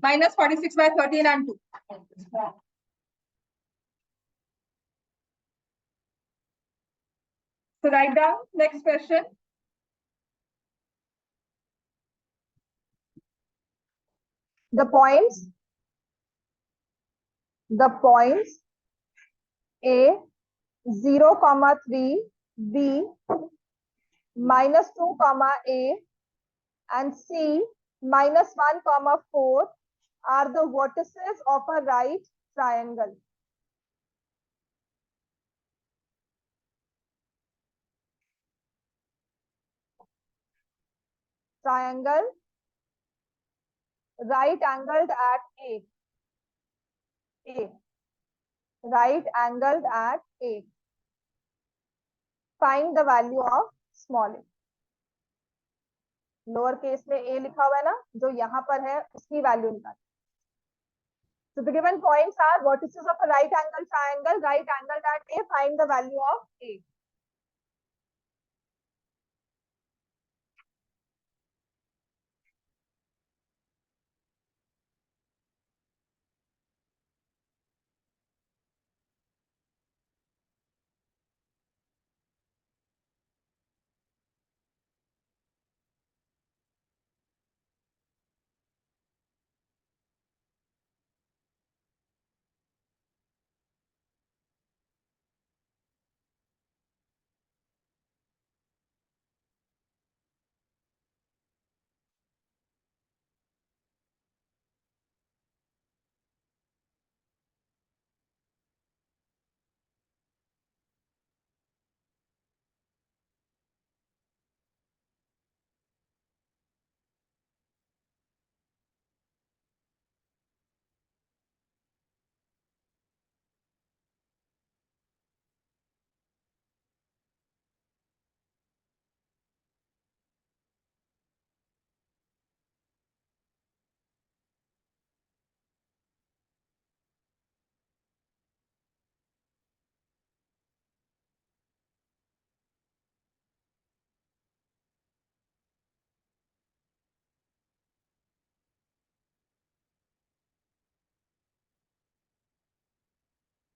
minus 46 by 13 and 2. So write down next question. The points A 0, 3, B minus 2, A and C minus 1, 4 are the vertices of a right triangle. Triangle right angled at A. Right angled at A. Find the value of small a. Lower case में a लिखा हुआ है ना, जो यहाँ पर है उसकी वैल्यू निकाल. So the given points are vertices of a right angle triangle, right angled at A. Find the value of A.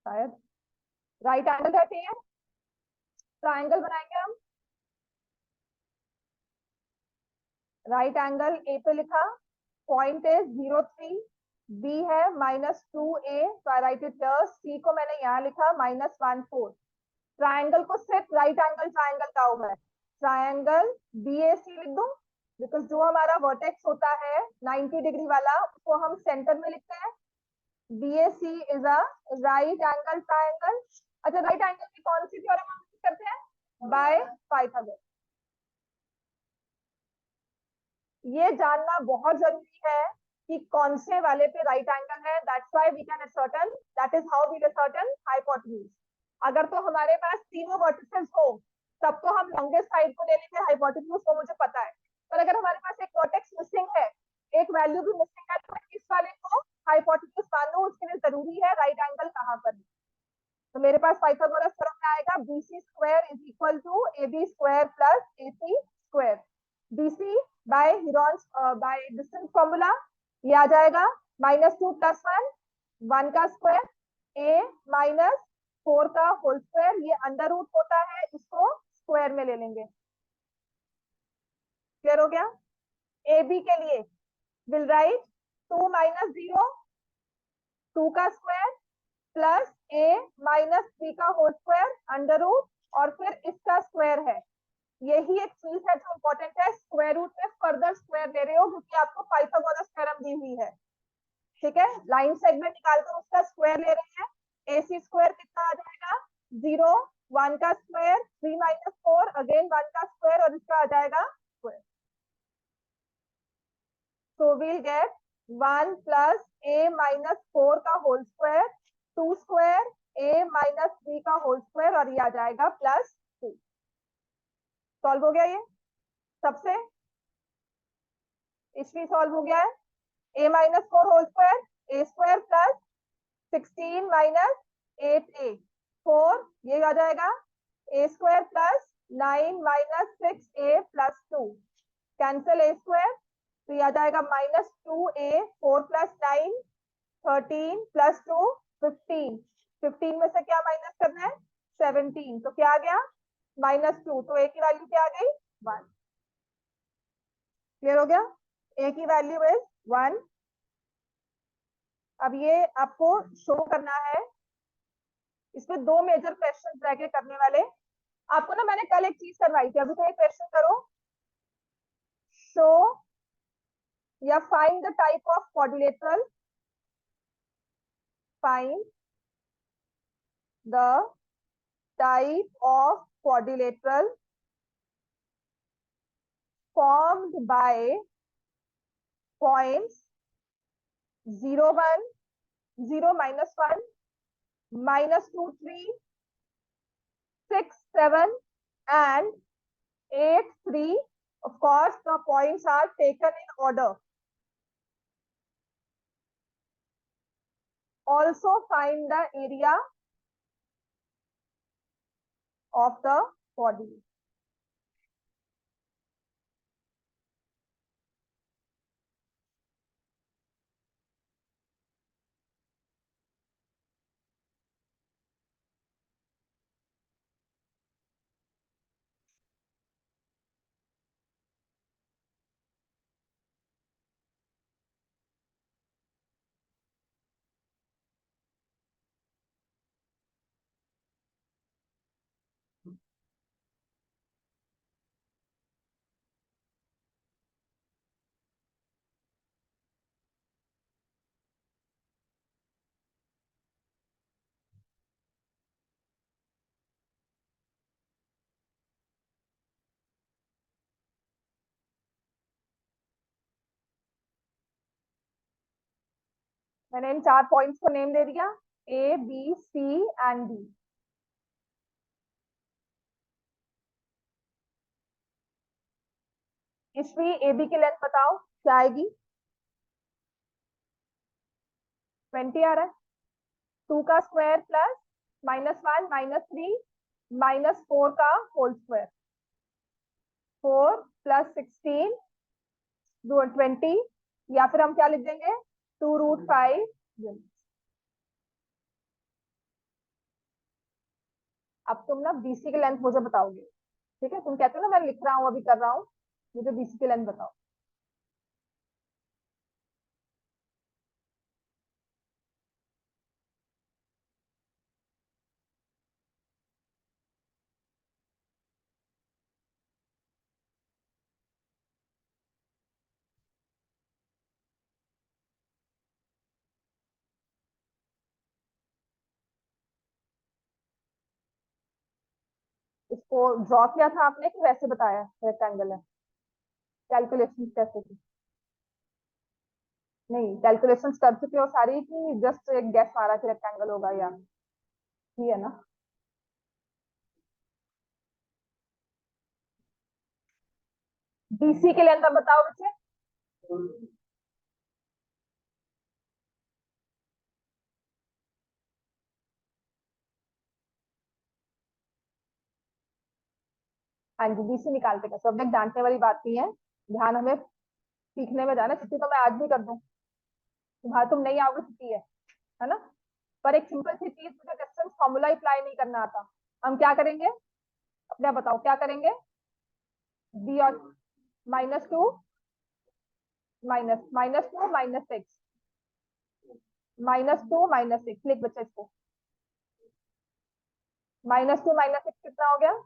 शायद राइट एंगल एट ए है, ट्राइंगल बनाएंगे हम. राइट एंगल ए पे लिखा, पॉइंट है 0, 3, बी है -2a, so I write it here. सी को मैंने यहाँ लिखा -1, 4. ट्राइंगल को सिर्फ राइट एंगल ट्राइंगल का हुआ है. ट्राइंगल BAC लिख दूं, बिकॉज जो हमारा वर्टेक्स होता है 90 डिग्री वाला, उसको हम सेंटर में लिखते हैं. BAC is a right angle triangle. अच्छा, राइट एंगल की कौन सी थ्योरम हम यूज करते हैं? By Pythagoras. ये जानना बहुत जरूरी है कि कौन से वाले पे राइट एंगल है. That's why we can ascertain, that is how we ascertain hypotenuse. अगर तो हमारे पास तीनों वर्टिसेस हो तब तो हम लॉन्गेस्ट साइड को ले लेंगे हाइपोटेन्यूज, वो मुझे पता है. पर अगर हमारे पास एक वर्टेक्स मिसिंग है, एक वैल्यू भी मिसिंग है, तो इस वाले को हाइपोटेन्यूज मानो. उसके लिए जरूरी है राइट एंगल कहाँ पर है. तो मेरे पास पाइथागोरस थ्योरम में आएगा BC square is equal to AB square plus AC square. BC by Heron's by distance formula ये आ जाएगा -2 + 1, 1 का स्क्वायर, A -4 का होल स्क्वायर. ये अंडर रूट होता है, इसको स्क्वायर में ले लेंगे. क्लियर हो गया? AB के लिए विल राइट 2 - 0, 2 का स्क्वायर प्लस A -3 का होल स्क्वायर अंडर रूट, और फिर इसका स्क्वायर है. यही एक चीज है जो इंपॉर्टेंट है. स्क्वायर रूट में फर्दर स्क्वायर ले रहे हो क्योंकि आपको पाइथागोरस थ्योरम दी हुई है. ठीक है, लाइन सेगमेंट निकालकर उसका स्क्वायर ले रहे हैं. AC स्क्वायर कितना आ जाएगा? 0, 1 का स्क्वायर, 3 - 4, अगेन 1 का स्क्वायर, और इसका आ जाएगा square. So we'll get 1 plus A -4 का होल स्क्वायर, 2 स्क्वायर A -3 का होल स्क्वायर, और ये आ जाएगा +2. सॉल्व हो गया ये सबसे. इसलिए सॉल्व हो गया है. A -4 whole square, A square plus 16 - 8A 4, ये आ जाएगा A square plus 9 - 6A + 2. Cancel A square तो ये आ जाएगा -2a, 4 + 9 13 + 2 15, 15 में से क्या माइनस करना है 17, तो क्या आ गया -2, तो a की वैल्यू क्या आ गई 1। क्लियर हो गया, a की वैल्यू इज 1। अब ये आपको शो करना है, इसमें दो मेजर क्वेश्चन रह गए करने वाले। आपको ना मैंने कल एक चीज करवाई थी, अभी तो एक क्वेश्चन करो, शो या find the type of quadrilateral, find the type of quadrilateral formed by points 0 1, 0 -1, -2 3, 6 7 and 8 3. Of course the points are taken in order. Also find the area of the body. मैंने इन 4 points को name दे दिया, A, B, C and D. Ishwari A B की length बताओ क्या आएगी, 20 आ रहा है, 2 का स्क्वायर प्लस -1 -3 -4 का होल स्क्वायर, 4 + 16 20, या फिर हम क्या लिख देंगे 2√5 यूनिट। अब तुम ना बीसी की लेंथ मुझे बताओगे, ठीक है, तुम कहते हो ना मैं लिख रहा हूँ अभी कर रहा हूँ, मुझे बीसी की लेंथ बताओ। इसको ड्रॉ किया था आपने कि वैसे बताया रेक्टेंगल है, कैलकुलेशन कैसे की, नहीं कैलकुलेशंस कर चुके हो सारी की जस्ट एक गैस मारा कि रेक्टेंगल होगा या, ही है ना। बीसी की लेंथ अब बताओ बच्चे। हाँ जी, बीसी निकालते का सब्जेक्ट डांटने वाली बात नहीं है, ध्यान हमें सीखने में जाना, छुट्टी तो मैं आज भी कर दूं, तुम्हारा तुम नहीं आओगे छुट्टी है ना। पर एक सिंपल सी चीज, मुझे डिस्टेंस फॉर्मूला अप्लाई नहीं करना आता, हम क्या करेंगे अपने बताओ क्या करेंगे, बी और -2 -2 -6 -2 -6 लिख बच्चे इसको, -2 -6 कितना हो गया।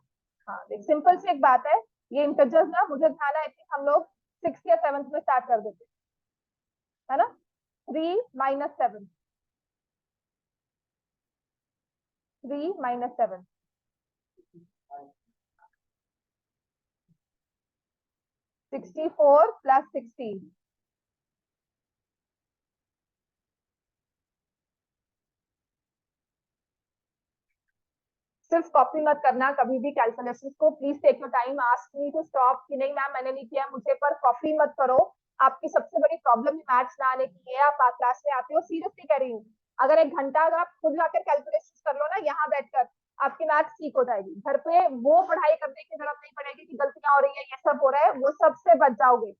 हाँ देख सिंपल सी एक बात है, ये इंटरजर्स ना मुझे ध्यान है कि हम लोग 6th या 7th में स्टार्ट कर देते है ना, 3 -7, 3 -7 64 + 16, सिर्फ कॉपी मत करना कभी भी कैलकुलेशन को, please take your time, ask me to stop कि नहीं मैम मैंने नहीं किया मुझे, पर कॉपी मत करो। आपकी सबसे बड़ी प्रॉब्लम मैथ्स ना आने की है, आप क्लास में आते हो, सीरियसली कह रही हूँ, अगर 1 घंटा अगर आप खुद जाकर कैलकुलेशन कर लो ना यहाँ बैठकर, आपकी मैथ्स ठीक हो जाएगी, घर पे वो पढ़ाई करने की जरूरत नहीं पड़ेगी कि गलतियां हो रही है ये सब हो रहा है, वो सबसे बच जाओगे।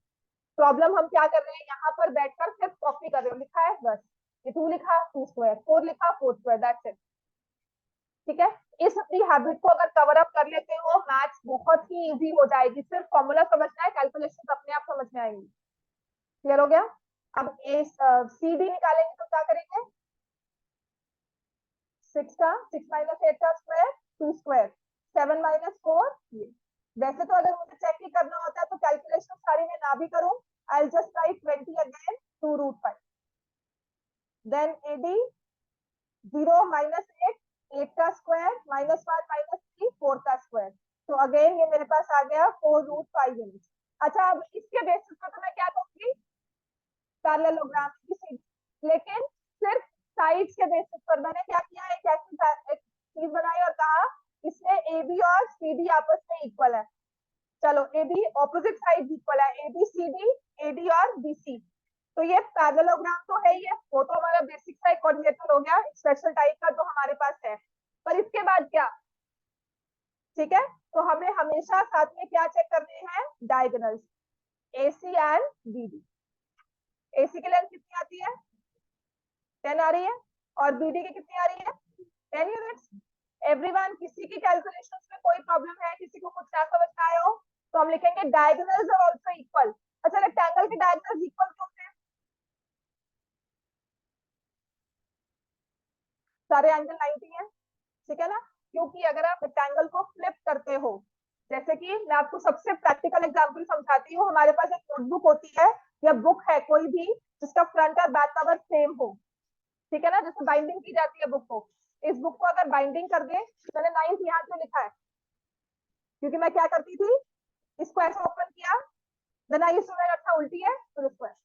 प्रॉब्लम हम क्या कर रहे हैं, यहाँ पर बैठकर सिर्फ कॉपी कर रहे हो, लिखा है बस, ये 2 लिखा 2 स्क्वायर, 4 लिखा 4 स्क्वायर, दैट्स इट। ठीक है, इस अपनी हैबिट को अगर कवर अप कर लेते हो, मैथ्स बहुत ही इजी हो जाएगी, सिर्फ फॉर्मूला समझना है, कैलकुलेशन अपने आप समझ में आएंगी। क्लियर हो गया? अब ए सी डी निकालेंगे तो क्या करेंगे, 6 का 6 माइनस 8 का स्क्वायर 2 स्क्वायर, 7 माइनस 4 ये। वैसे तो अगर मुझे चेक ही करना होता है तो कैलकुलेशन सारी मैं ना भी करूं, I just write 20 again 2 root 5, then AD 0 minus 8, 8 का स्क्वायर माइनस 1 माइनस 3 4 का स्क्वायर, तो अगेन ये मेरे पास आ गया 4 रूट 5 यूनिट। अच्छा, अब इसके बेसिस पर तो मैं क्या कहूंगी, पैरेललोग्राम की, लेकिन सिर्फ साइड्स के बेसिस पर मैंने क्या किया है, एक ऐसी एक चीज बनाई और कहा इसमें ए बी और सी डी आपस में इक्वल है। चलो, A B opposite side equal है, A B C D, A D और बी सी, तो ये पैरेललोग्राम तो है ही है, वो तो हमारा बेसिक सा कोऑर्डिनेटर हो गया, स्पेशल टाइप का जो हमारे पास है। पर इसके बाद क्या, ठीक है, तो हमें हमेशा साथ में क्या चेक करने हैं, diagonals, A C and B D. A C की लेंथ कितनी आती है, 10 आ रही है, और बी डी की कितनी आ रही है, 10 यूनिट्स। एवरीवन, किसी की कैलकुलेशन में कोई प्रॉब्लम है, किसी को कुछ ना समझ में आए हो तो हम लिखेंगे डायगोनल्स आर आल्सो इक्वल। अच्छा, रेक्टेंगल के डायगोनल्स इक्वल क्यों होते हैं, सारे एंगल 90 है, ठीक है ना, क्योंकि अगर आप रेक्टेंगल को फ्लिप करते हो, जैसे कि मैं आपको सबसे प्रैक्टिकल एग्जांपल समझाती हूँ, हमारे पास एक नोटबुक होती है या बुक है कोई भी जिसका फ्रंट और बैक कवर सेम हो, ठीक है ना, जैसे बाइंडिंग की जाती है बुक को, इस बुक को अगर बाइंडिंग कर दे, मैंने 9th यहाँ से लिखा है क्योंकि मैं क्या करती थी, इसको ऐसे ओपन किया, then I used to write, अच्छा उल्टी है तो इसको ऐसे,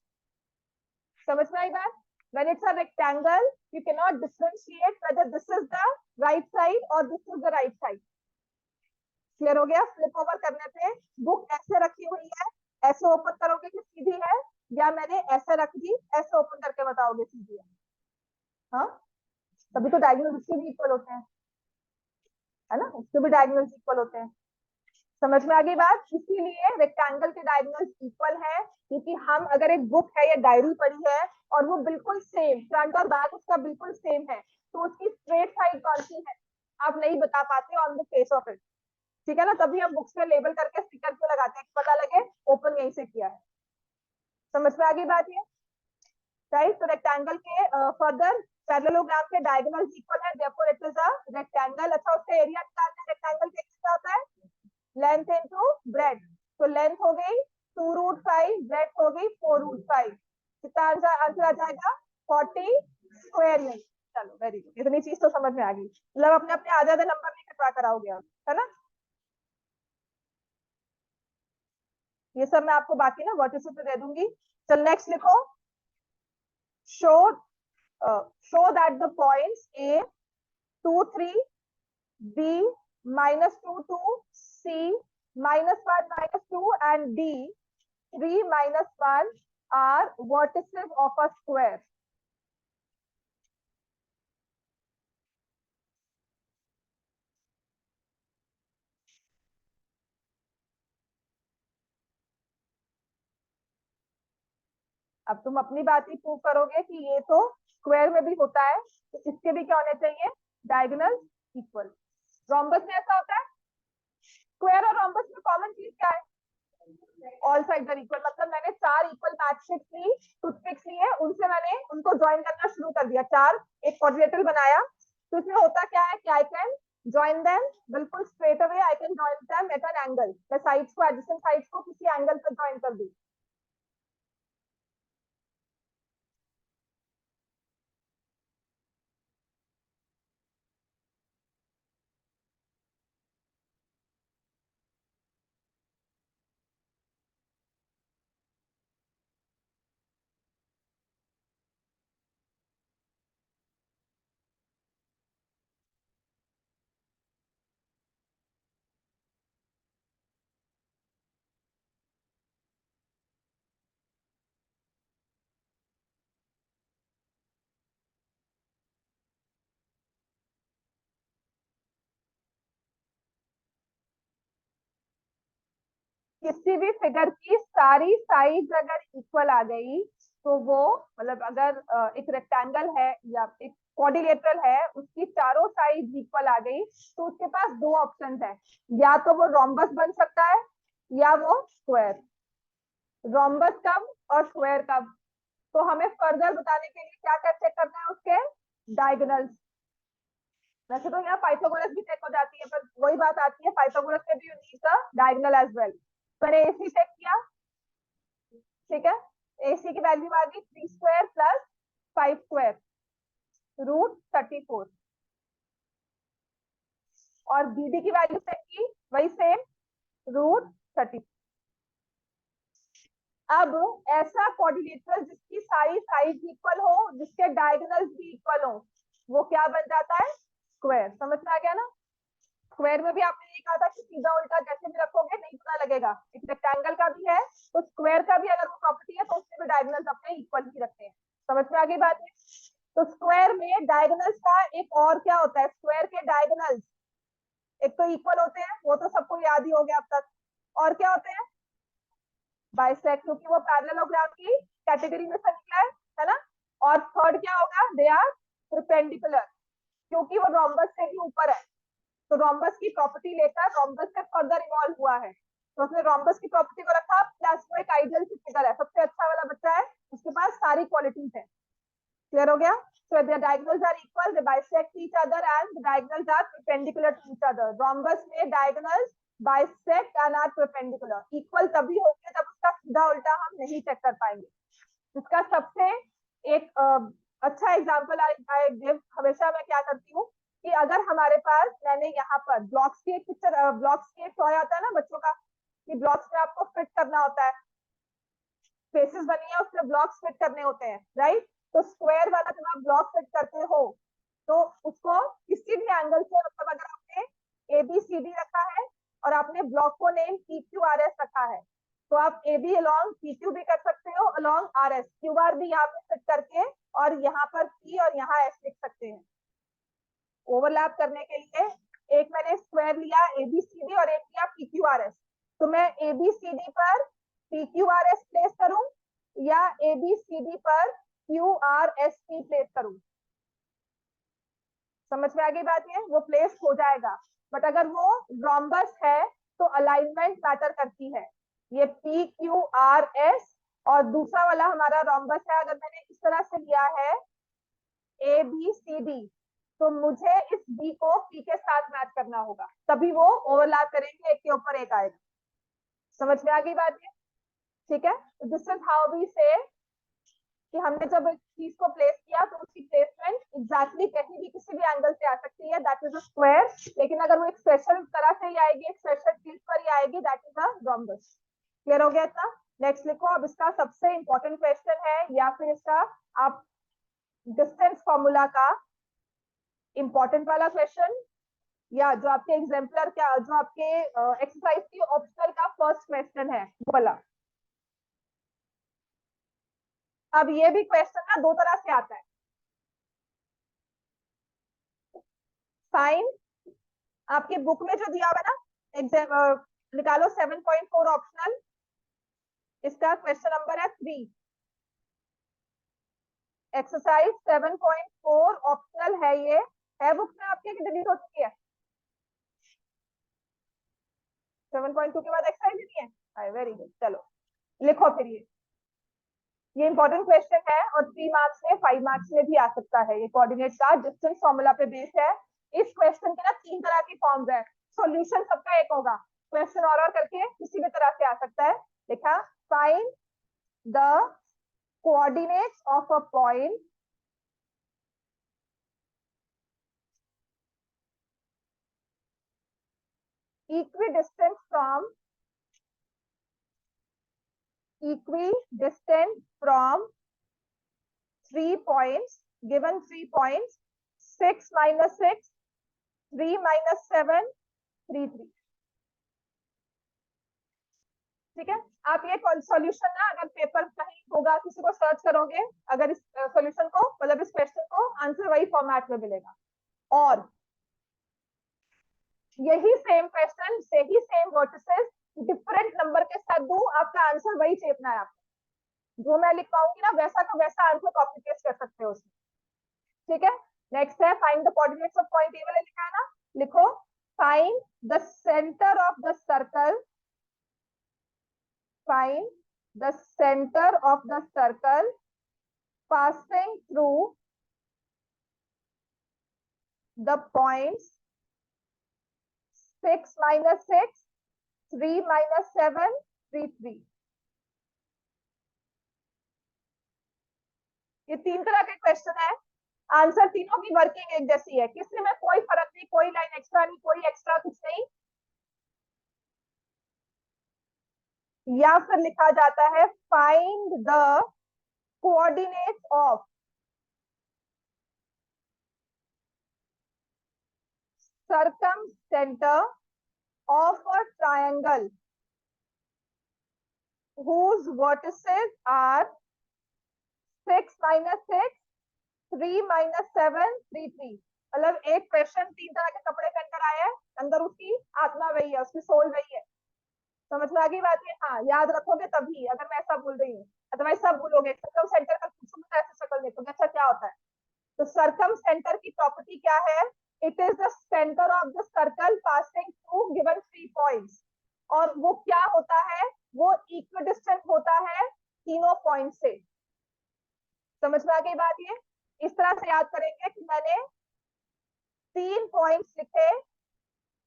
समझ में आई बात? when it's a rectangle you cannot differentiate whether this is the right side or this is the right side। Clear हो गया? फ्लिप ओवर करने पे बुक ऐसे रखी हुई है, ऐसे ओपन करोगे कि सीधी है, या मैंने ऐसे रख दी, ऐसे ओपन करके बताओगे सीधी है, हाँ, तभी तो डायगोनल उसके भी इक्वल होते हैं, है ना, उसके भी डायगोनल इक्वल होते हैं। समझ में आ गई बात? इसीलिए रेक्टेंगल के डायगोनल्स इक्वल है, क्योंकि हम अगर एक बुक है या डायरी पढ़ी है और वो बिल्कुल सेम फ्रंट और बैक उसका बिल्कुल सेम है, तो उसकी स्ट्रेट साइड कौन सी है आप नहीं बता पाते on the face of it, ठीक है ना, तभी हम बुक्स में लेबल करके स्टिकर पे लगाते हैं, पता लगे ओपन यहीं से किया है। समझ में आ गई बात ये, राइट? तो रेक्टेंगल के फर्दर पैरेललोग्राम के डायगोनल्स इक्वल है, therefore it is a rectangle. अच्छा, उसका एरिया निकालना है, रेक्टेंगल का कितना होता है, लेंथ इनटू ब्रेड, तो लेंथ हो गई 2 रूट 5, ब्रेड हो गई 4 रूट 5, कितना आंसर आ जाएगा, 40 स्क्वायर यूनिट। चलो, वेरी गुड, इतनी चीज तो समझ में आ गई, मतलब अपने अपने आधे आधे नंबर नहीं कटवा कराओगे आप, है ना। ये सब मैं आपको बाकी ना व्हाट्सएप पे दे दूंगी। चल नेक्स्ट लिखो, show show that the points A 2 3, B -2 2, C -1 -2 and D 3 -1 are vertices of a square। अब तुम अपनी बात ही प्रूव करोगे कि ये तो स्क्वायर में भी होता है, तो इसके भी क्या होने चाहिए, डायगोनल इक्वल। रोम्बस में ऐसा होता है, स्क्वायर और रोम्बस में कॉमन चीज क्या है, ऑल साइड्स आर इक्वल, मतलब मैंने 4 इक्वल मैचस्टिक्स ली, टूथपिक्स लिए, उनसे मैंने उनको ज्वाइन करना शुरू कर दिया, 4 एक क्वाड्रिलेटरल बनाया, तो इसमें होता क्या है कि आई कैन ज्वाइन देम बिल्कुल straight away, I can join them at an angle, मैं साइड्स को एडजेसेंट साइड्स को किसी एंगल पर ज्वाइन कर दी। किसी भी फिगर की सारी साइड अगर इक्वल आ गई तो वो, मतलब अगर एक रेक्टेंगल है या एक क्वाड्रिलेटरल है, उसकी चारों साइड इक्वल आ गई तो उसके पास दो ऑप्शन है, या तो वो रोम्बस बन सकता है या वो स्क्वायर। रोम्बस कब और स्क्वायर कब? तो हमें फर्दर बताने के लिए क्या क्या चेक करना है, उसके डायगोनल्स। वैसे तो यहाँ पाइथागोरस भी चेक हो जाती है, पर वही बात आती है, पाइथागोरस में भी you need the diagonal as well. मैंने एसी चेक किया, ठीक है, एसी की वैल्यू आ गई 3 स्क्वायर प्लस 5 स्क्वायर रूट 34, और बीडी की वैल्यू चेक की, वही सेम रूट 30। अब ऐसा कोऑर्डिनेटर जिसकी सारी साइड इक्वल हो, जिसके डायगोनल्स भी इक्वल हो, वो क्या बन जाता है? स्क्वायर। समझ में आ गया ना? स्क्वायर में भी आपने ये कहा था कि सीधा उल्टा जैसे भी रखोगे नहीं पता लगेगा, एक रेक्टेंगल का भी है तो स्क्वायर का भी अगर वो प्रॉपर्टी है तो उसमें भी डायगोनल्स अपने इक्वल ही रखते हैं। समझ में आ गई बात है? तो स्क्वायर में डायगोनल्स का एक और क्या होता है, स्क्वायर के डायगोनल्स एक तो इक्वल होते हैं, वो तो सबको याद ही हो गया अब तक, और क्या होते हैं? बाइसेक्ट, क्योंकि वो पैरेललोग्राम की कैटेगरी में से निकला है ना। और थर्ड क्या होगा? दे आर परपेंडिकुलर, क्योंकि वो रोम्बस से भी ऊपर है, तो रोम्बस की प्रॉपर्टी लेकर रोम्बस से फर्दर इवॉल्व हुआ है, तो उसने रोम्बस की प्रॉपर्टी को रखा, प्लस वो एक आइडियल फिगर है, सबसे अच्छा वाला बच्चा है, उसके पास सारी क्वालिटीज है। क्लियर हो गया? So the diagonals are equal, they bisect each other and the diagonals are perpendicular to each other. Rhombus में diagonals bisect and are perpendicular. Equal तभी होंगे जब उसका सीधा उल्टा हम नहीं चेक कर पाएंगे। इसका सबसे एक अच्छा एग्जांपल आई गिव, हमेशा मैं क्या करती हूँ कि अगर हमारे पास, मैंने यहाँ पर ब्लॉक्स की एक पिक्चर, ब्लॉक्स की एक टॉय आता है ना बच्चों का, कि ब्लॉक्स में आपको फिट करना होता है, स्पेसेस बनी है उसमें ब्लॉक्स फिट करने होते हैं, राइट? तो स्क्वायर वाला जब आप ब्लॉक फिट करते हो तो उसको किसी भी एंगल से, मतलब अगर आपने ABCD रखा है और आपने ब्लॉक को नेम PQRS रखा है, तो आप AB अलोंग PQ भी कर सकते हो, अलोंग RS, QR भी यहाँ पे फिट करके, और यहाँ पर P और यहाँ S लिख सकते हैं ओवरलैप करने के लिए। एक मैंने स्क्वायर लिया ABCD और एक लिया PQRS, तो मैं ABCD पर PQRS प्लेस करूं या ABCD पर QRSP प्लेस करूं? समझ में आ गई बात? है वो प्लेस हो जाएगा, बट अगर वो रोम्बस है तो अलाइनमेंट मैटर करती है। ये PQRS और दूसरा वाला हमारा रोम्बस है, अगर मैंने इस तरह से लिया है ABCD, तो मुझे इस B को P के साथ मैच करना होगा, तभी वो ओवरलैप करेंगे, एक के ऊपर एक आएगा। समझ में आ गई बात? है ठीक है। दिस इज हाउ वी से कि हमने जब इस चीज को प्लेस किया तो उसकी प्लेसमेंट एग्जैक्टली कहीं भी किसी भी एंगल से आ सकती है, दैट इज अ स्क्वायर, लेकिन अगर वो एक स्पेशल तरह से ही आएगी, एक स्पेशल चीज पर ही आएगी, that is a rhombus. Clear हो गया इतना? नेक्स्ट लिखो। अब इसका सबसे इंपॉर्टेंट क्वेश्चन है, या फिर इसका आप डिस्टेंस फॉर्मूला का इंपॉर्टेंट वाला क्वेश्चन, या जो आपके एग्जाम्पलर क्या, जो आपके एक्सरसाइज की ऑप्शनल का फर्स्ट क्वेश्चन है वाला। अब ये भी क्वेश्चन ना दो तरह से आता है। साइन आपके बुक में जो दिया हुआ है ना, एग्जाम निकालो 7.4 ऑप्शनल, इसका क्वेश्चन नंबर है 3। एक्सरसाइज 7.4 ऑप्शनल है, ये है बुक में आपके कि डिलीट हो चुकी है? 7.2 के बाद एक्सरसाइज नहीं है? वेरी गुड, चलो लिखो फिर। ये इंपॉर्टेंट क्वेश्चन है और 3 मार्क्स में 5 मार्क्स में भी आ सकता है। ये कोऑर्डिनेट का डिस्टेंस फॉर्मूला पे बेस है। इस क्वेश्चन के ना 3 तरह की फॉर्म्स है, सॉल्यूशन सबका एक होगा, क्वेश्चन और करके किसी भी तरह से आ सकता है। देखा, find the coordinates of a point equidistant from 3 points, given 3 points, 6 minus 6, 3 minus 7, 3 3। ठीक है। आप ये सॉल्यूशन ना, अगर पेपर कहीं होगा, किसी को सर्च करोगे, अगर इस सॉल्यूशन को, मतलब इस क्वेश्चन को, आंसर वही फॉर्मेट में मिलेगा। और यही सेम क्वेश्चन से ही सेम वर्टिसेस डिफरेंट नंबर के साथ दूं, आपका आंसर वही चेपना है। आपको जो मैं लिख पाऊंगी ना वैसा का वैसा आंसर कॉपी पेस्ट कर सकते हो उसमें। ठीक है, नेक्स्ट है find the coordinates of point A वाले लिखा है ना, लिखो find the centre of the circle, find the centre of the circle passing through the points 6 minus 6, 3 minus 7, 3 3। ये तीन तरह के क्वेश्चन है, आंसर तीनों की वर्किंग एक जैसी है, किसी में कोई फर्क नहीं, कोई लाइन एक्स्ट्रा नहीं, कोई एक्स्ट्रा कुछ नहीं। या फिर लिखा जाता है find the coordinates of circumcenter of a triangle whose vertices are 6 minus 6, 3 minus 7, 3 3। मतलब एक क्वेश्चन तीन तरह के कपड़े पहनकर आया है, अंदर उसकी आत्मा वही है, उसकी सोल वही है। समझ में आ गई बात है? हाँ, याद रखोगे तभी, अगर मैं ऐसा बोल रही हूँ, अदरवाइज सब भूलोगे। सर्कम सेंटर का पूछूंगा तो ऐसे शक्ल देखोगे, अच्छा क्या होता है। तो सर्कम सेंटर की प्रॉपर्टी क्या है? It is the centre of the circle passing through given 3 points. और वो क्या होता है? वो इक्विडिस्टेंट होता है तीनों पॉइंट से। समझ में आ गई बात? ये इस तरह से याद करेंगे कि मैंने 3 पॉइंट्स लिखे,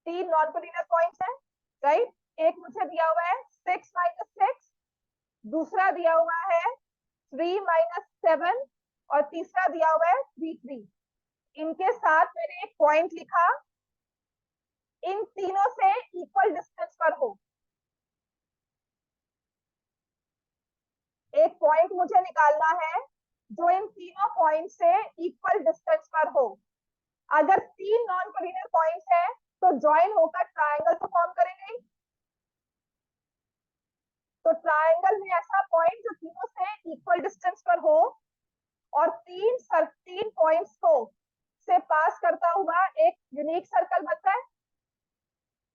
3 नॉन कोलिनियर पॉइंट्स हैं, राइट। एक मुझे दिया हुआ है 6 minus 6, दूसरा दिया हुआ है 3 minus 7 और तीसरा दिया हुआ है 3 3। इनके साथ मैंने एक पॉइंट लिखा, इन तीनों से इक्वल डिस्टेंस पर हो। एक पॉइंट मुझे निकालना है जो इन तीनों पॉइंट से इक्वल डिस्टेंस पर हो। अगर 3 नॉन कोलिनियर पॉइंट्स है तो ज्वाइन होकर ट्रायंगल को फॉर्म करेंगे। तो ट्रायंगल में ऐसा पॉइंट जो तीनों से इक्वल डिस्टेंस पर हो और तीन पॉइंट्स को से पास करता हुआ एक यूनिक सर्कल बनता है।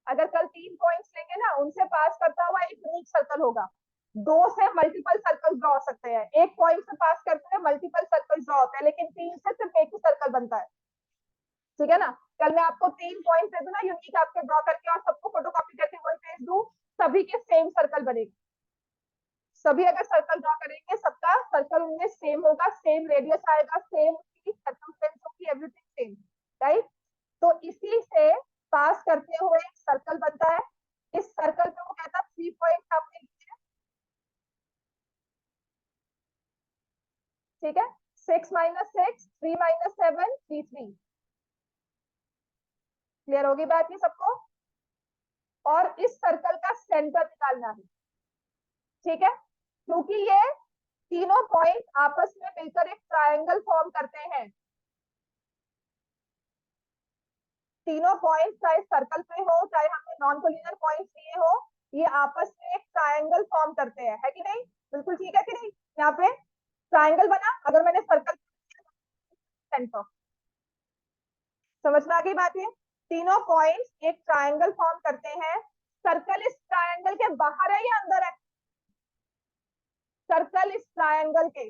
अगर कल 3 पॉइंट्स लेंगे ना, उनसे पास करता हुआ एक यूनिक सर्कल होगा। 2 से मल्टीपल सर्कल ड्रॉ हो सकते हैं, एक पॉइंट से पास करते हैं मल्टीपल सर्कल ड्रॉ होते हैं, लेकिन 3 से सिर्फ एक ही सर्कल बनता है। ठीक है ना। कल मैं आपको 3 पॉइंट दे दूं ना यूनिक, आपके ड्रॉ करके और सबको फोटोकॉपी करके वही भेज दूं, सभी के सेम सर्कल बनेगी। सभी अगर सर्कल ड्रॉ करेंगे, सबका सर्कल उनमें सेम होगा, सेम रेडियस आएगा, सेम सर्कमफ्रेंस होगी, एवरीथिंग सेम, राइट। तो इसी से पास करते हुए एक सर्कल बनता है। इस सर्कल पे वो कहता है 3 पॉइंट्स आपने लिए, ठीक है। 6 minus 6, 3 minus 7, 3 3। क्लियर होगी बात ये सबको? और इस सर्कल का सेंटर निकालना है, ठीक है, क्योंकि ये तीनों पॉइंट आपस में मिलकर एक ट्रायंगल फॉर्म करते हैं। तीनों पॉइंट चाहे सर्कल पे हो, चाहे हमने नॉन कोलिनियर पॉइंट्स लिए हो, ये आपस में एक ट्रायंगल फॉर्म करते हैं, है कि नहीं? बिल्कुल ठीक है कि नहीं? यहाँ पे ट्रायंगल बना, अगर मैंने सर्कल सेंटर, समझ में आ गई बात? ये तीनों पॉइंट्स एक ट्रायंगल फॉर्म करते हैं। सर्कल इस ट्रायंगल के बाहर है या अंदर है? सर्कल इस ट्रायंगल के,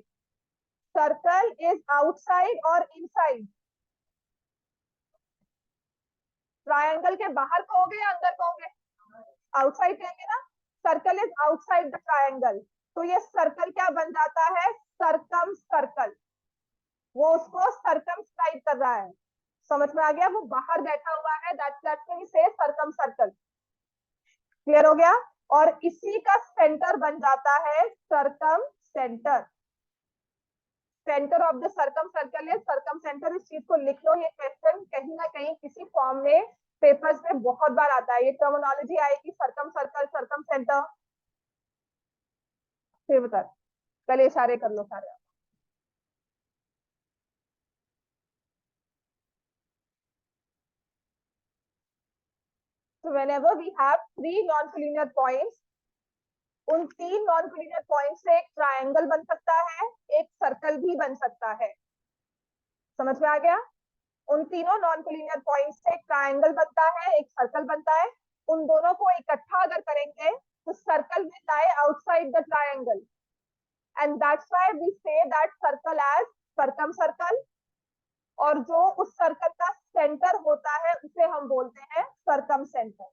सर्कल इज आउटसाइड और इनसाइड? ट्रायंगल के बाहर कहोगे या अंदर कहोगे? आउटसाइड कहेंगे ना। Circle is outside the triangle, तो ये सर्कल क्या बन जाता है? Circum circle. वो उसको सर्कमस्क्राइब कर रहा है। समझ में आ गया? वो बाहर बैठा हुआ है, दैट्स व्हाई वी से सर्कम सर्कल। क्लियर हो गया? और इसी का सेंटर बन जाता है circum centre. Centre of the circum circle है सर्कम सेंटर। इस चीज को लिख लो, ये क्वेश्चन कहीं ना कहीं किसी फॉर्म में पेपर्स में बहुत बार आता है, ये टर्मिनोलॉजी आएगी, सर्कम सर्कल, सर्कम सेंटर। फिर बता, कल इशारे कर लो सारे। So whenever we have 3 non-collinear points, उन 3 non-collinear points से एक ट्रायंगल बन सकता है, एक सर्कल भी बन सकता है। समझ में आ गया? उन तीनों नॉन कोलिनियर पॉइंट से एक ट्रायंगल बनता है, एक सर्कल बनता है। उन दोनों को इकट्ठा अगर करेंगे तो circle will lie outside the triangle, and that's why we say that circle as circumcircle, और जो उस सर्कल का सेंटर होता है उसे हम बोलते हैं सर्कम सेंटर।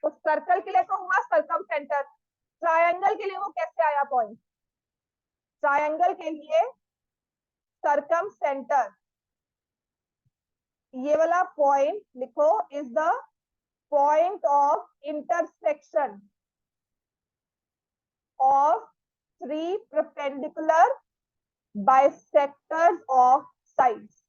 तो सर्कल के लिए तो हुआ सर्कम सेंटर, ट्रायंगल के लिए वो कैसे आया पॉइंट? ट्रायंगल के लिए सर्कम सेंटर, ये वाला पॉइंट लिखो, is the point of intersection of three perpendicular bisectors of sides.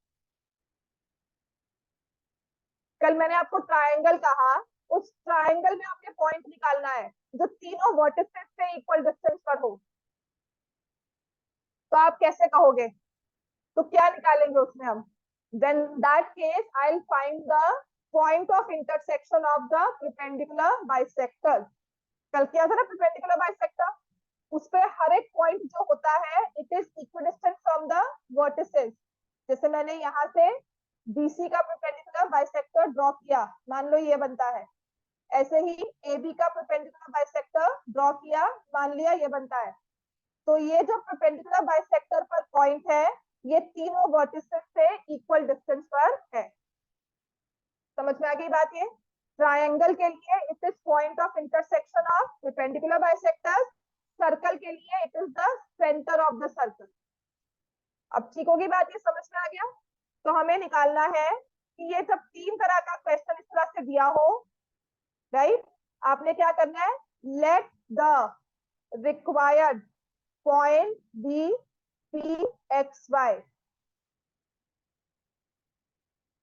कल मैंने आपको ट्रायंगल कहा, उस ट्रायंगल में आपने पॉइंट निकालना है जो तीनों वर्टिसेस से इक्वल डिस्टेंस पर हो। तो आप कैसे कहोगे? तो क्या निकालेंगे उसमें हम? then that case I'll find the point of intersection of the perpendicular bisectors। कल किया था ना perpendicular bisector, उस पे हर एक पॉइंट जो होता है it is equidistant from the vertices. जैसे मैंने यहाँ से BC का परपेंडिकुलर बाइसेक्टर ड्रॉ किया, मान लो ये बनता है, ऐसे ही AB का परपेंडिकुलर बाइसेक्टर ड्रॉ किया, मान लिया ये बनता है। तो ये जो परपेंडिकुलर बाइसेक्टर पर पॉइंट है ये तीनों वर्टिसेस से इक्वल डिस्टेंस पर है। समझ में आ गई बात? ये ट्रायंगल के लिए it is point of intersection of perpendicular bisectors, circle के लिए it is the centre of the circle. अब ठीक होगी बात? ये समझ में आ गया? तो हमें निकालना है कि ये जब तीन तरह का क्वेश्चन इस तरह से दिया हो, राइट, आपने क्या करना है, let the required point be P X Y.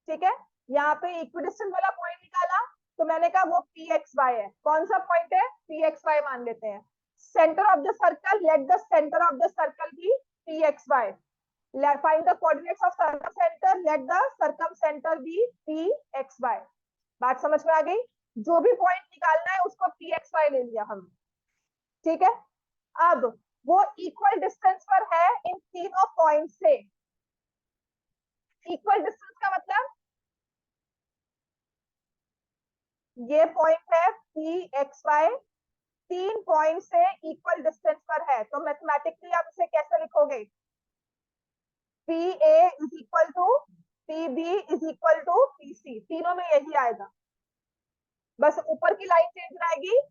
ठीक है, यहाँ पे इक्विडिस्टेंस वाला पॉइंट निकाला तो मैंने कहा वो पी एक्स वाई है। कौन सा पॉइंट है? पी एक्स वाई मान लेते हैं। Centre of the circle, let the centre of the circle be P X Y. Find the coordinates of circumcentre, let the circumcentre be P X Y. बात समझ में आ गई? जो भी point निकालना है उसको पी एक्स वाई ले लिया हमने। ठीक है, अब वो इक्वल डिस्टेंस पर है इन तीनों पॉइंट से। इक्वल डिस्टेंस का मतलब ये पॉइंट है पी एक्स वाई, तीन पॉइंट से इक्वल डिस्टेंस पर है। तो मैथमेटिकली आप इसे कैसे लिखोगे? P A is equal to P B is equal to P C, तीनों में यही आएगा, बस ऊपर की लाइन चेंज रहेगी।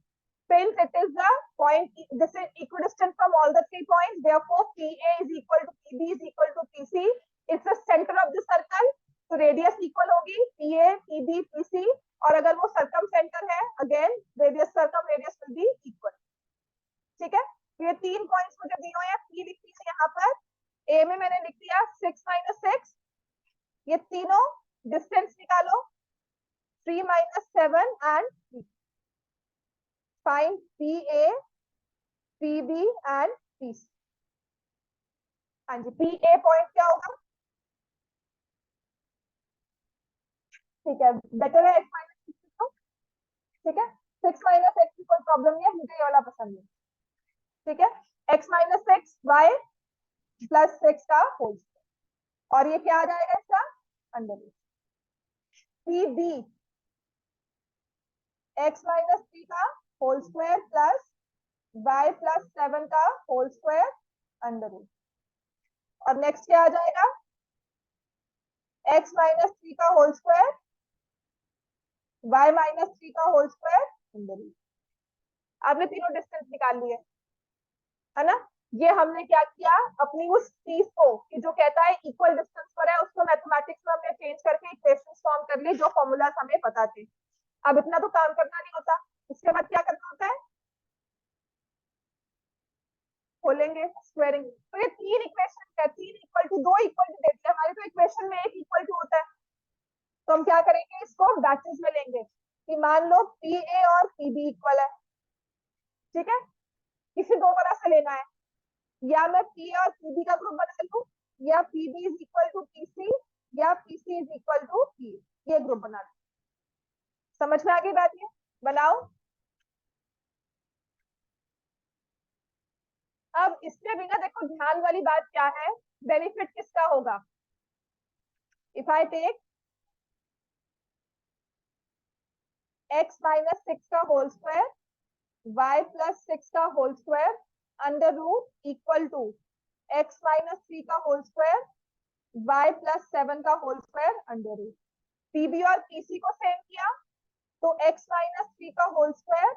Since it is the point, this is equidistant from all the 3 points, therefore PA is equal to PB is equal to PC. It's the center of the circle, तो radius equal होगी PA, PB, PC, और अगर वो circum centre है again radius circum radius will be equal. ठीक है, तो ये तीन पॉइंट्स मुझे दिए हुए हैं, P लिख दी यहाँ पर, A में मैंने लिख दिया 6 - 6, ये तीनों डिस्टेंस निकालो 3 - 7 and 3। Find PA, PB and PC। हाँ जी, PA पॉइंट क्या होगा? ठीक है, बेटर है x - 6 तो। ठीक है, 6 - x की कोई प्रॉब्लम नहीं है, मुझे ये वाला पसंद है। ठीक है, x - 6 y प्लस 6 का होल, और ये क्या आ जाएगा इसका अंडर रूट। PB x - 3 का whole square plus y plus 7 का होल स्क्वायर अंडर रूट, और नेक्स्ट क्या आ जाएगा? x - 3 का होल स्क्वायर y - 3 का होल स्क्वायर अंडर रूट। आपने तीनों डिस्टेंस निकाल लिए, है ना? ये हमने क्या किया, अपनी उस चीज को कि जो कहता है इक्वल डिस्टेंस पर है उसको मैथमेटिक्स में हमने चेंज करके इक्वेशंस फॉर्म कर ली जो फॉर्मूलाज हमें पता थे। अब इतना तो काम करना नहीं होता, उसके बाद क्या करना होता है, खोलेंगे स्क्वायरिंग। तो ये तीन इक्वेशन है, तीन इक्वल टू, दो इक्वल टू देते हैं हमारे, तो इक्वेशन में एक इक्वल टू होता है। तो हम क्या करेंगे, इसको बैचेस में लेंगे कि मान लो पी ए और पी बी इक्वल है। ठीक है, किसी दो तरह से लेना है, या मैं पी और पीबी का ग्रुप बना लूं, या PB is equal to PC, या PC is equal to P, ये ग्रुप बना लूं। समझ में आ गई बात? ये बनाओ। अब इसके बिना देखो ध्यान वाली बात क्या है, बेनिफिट किसका होगा? If I take x minus 6 का होल स्क्वायर y प्लस 6 का whole square under root equal to x minus 3 का होल स्क्वायर y प्लस 7 का whole square under root. PB और पीसी को सेम किया तो x माइनस 3 का होल स्क्वायर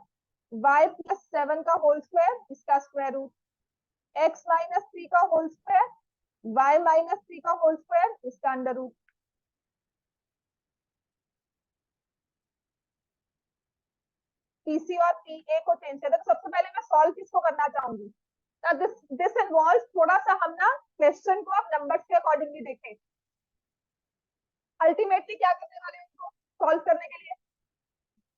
y प्लस 7 का होल स्क्वायर इसका स्क्वायर रूट, x माइनस 3 का होल स्क्वायर y माइनस 3 का होल स्क्वायर इसका अंडर रूट। पीसी और पीए को चेंज कर, तो सबसे पहले मैं सॉल्व किसको करना चाहूंगी। दिस इन्वॉल्व थोड़ा सा हम ना क्वेश्चन को अब नंबर्स के अकॉर्डिंगली देखें। अल्टीमेटली क्या करने वाले हैं इसको सॉल्व करने के लिए,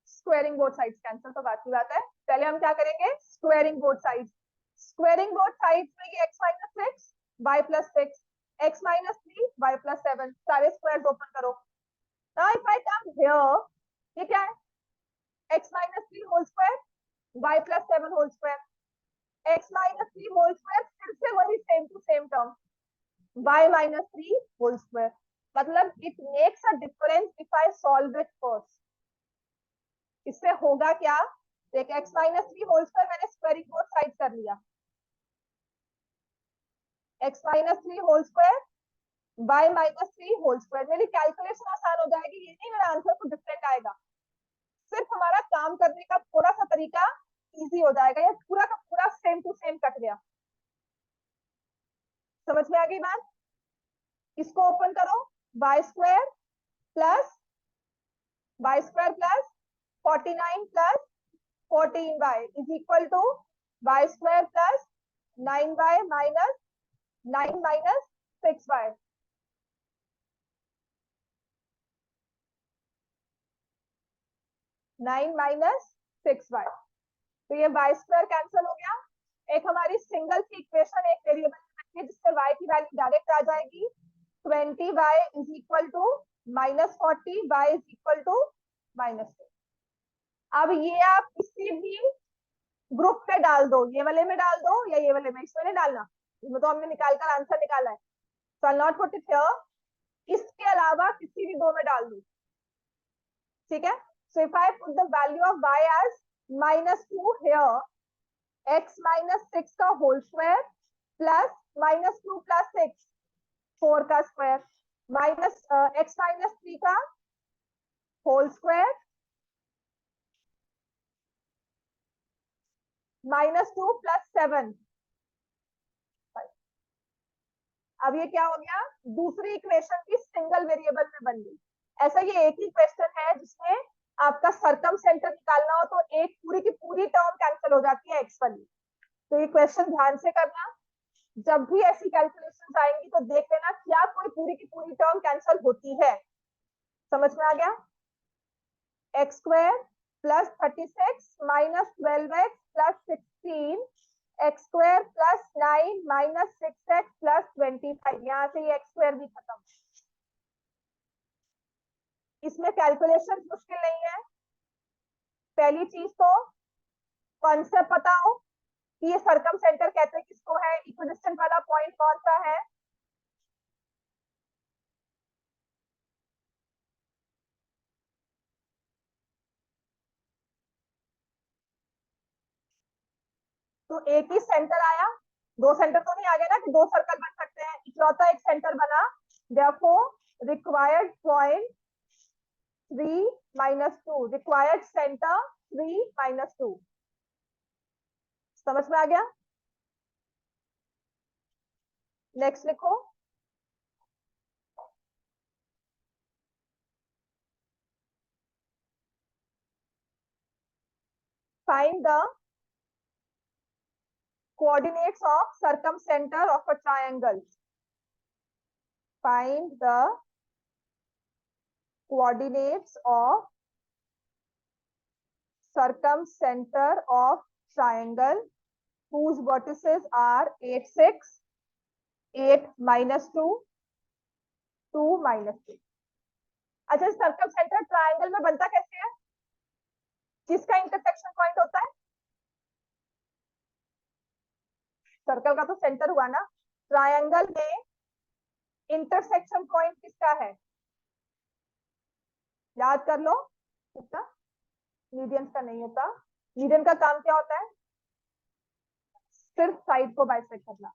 स्क्वायरिंग बोथ साइड्स कैंसिल, तो बात की बात है। पहले हम क्या करेंगे, squaring both sides. Squaring both sides में ये x minus 6 y plus 6 x minus 3 y plus 7 सारे स्क्वायर्स ओपन करो। Now if I come here, ये क्या है, x minus 3 whole square y plus 7 whole square, x minus 3 whole square फिर से वही same to same term y minus 3 whole square. मतलब it makes a difference if I solve it first. इससे होगा क्या, देख x माइनस 3 होल स्क्वायर मैंने squaring both side कर लिया, x minus 3 whole square y minus 3 whole square, मेरी calculation आसान हो जाएगी। ये नहीं मेरा आंसर कुछ डिफरेंट आएगा, सिर्फ हमारा काम करने का थोड़ा सा तरीका इजी हो जाएगा, ये पूरा का पूरा सेम टू सेम कट गया। समझ में आ गई बात। इसको ओपन करो, Y square plus 49 plus 14y is equal to Y square plus 9y minus 9 minus 6y। Nine minus 6y, तो ये y स्क्वायर कैंसिल हो गया। एक हमारी सिंगल सी इक्वेशन एक वेरिएबल जिससे y की वैल्यू डायरेक्ट आ जाएगी, 20y is equal to minus 40 y is equal to -6। अब ये आप किसी भी ग्रुप पे डाल दो, ये वाले में डाल दो या ये वाले में, इसमें नहीं डालना, इसमें तो हमने निकाल कर आंसर निकाला है, so I'll not put it here। इसके अलावा किसी भी दो में डाल दो, ठीक है। So if I put the value of y as -2 here, x minus 6 का होल स्क्वायर प्लस -2 प्लस 6 4 का स्क्वायर माइनस x माइनस 3 का होल स्क्वायर -2 प्लस 7। अब ये क्या हो गया, दूसरी इक्वेशन की सिंगल वेरिएबल में बन गई। ऐसा ये एक ही क्वेश्चन है जिसमें आपका सरकम सेंटर निकालना हो तो एक पूरी की पूरी टर्म कैंसिल हो जाती है एक्स वाली। तो ये क्वेश्चन ध्यान से करना, जब भी ऐसी कैलकुलेशंस आएंगी तो देख लेना क्या कोई पूरी की पूरी टर्म कैंसिल होती है। समझ में आ गया। X square plus 36 minus 12x plus 16, x square plus 9 minus 6x plus 25, यहाँ से ये एक्स स्क्वायर भी खत्म। इसमें कैलकुलेशन मुश्किल नहीं है। पहली चीज तो कॉन्सेप्ट पता हो कि ये सरकम सेंटर कहते हैं किसको है, इक्विडिस्टेंट वाला पॉइंट कौन सा है। तो एक ही सेंटर आया, दो सेंटर तो नहीं आ गया ना कि दो सर्कल बन सकते हैं, इकलौता एक सेंटर बना। Therefore required point 3 minus 2, required centre 3 minus 2। समझ में आ गया। नेक्स्ट लिखो, find the coordinates of circumcenter of a triangle. Find the coordinates of circumcenter of triangle whose vertices are 8 6 8 minus 2 2 minus 2। अच्छा, सर्कमसेंटर ट्राइंगल में बनता कैसे है, किसका इंटरसेक्शन पॉइंट होता है, सर्कल का तो सेंटर हुआ ना, ट्राइंगल में इंटरसेक्शन पॉइंट किसका है, याद कर लो किसका, मीडियंस का नहीं होता। मीडियन का काम क्या होता है? सिर्फ साइड को बाइसेक्ट करना।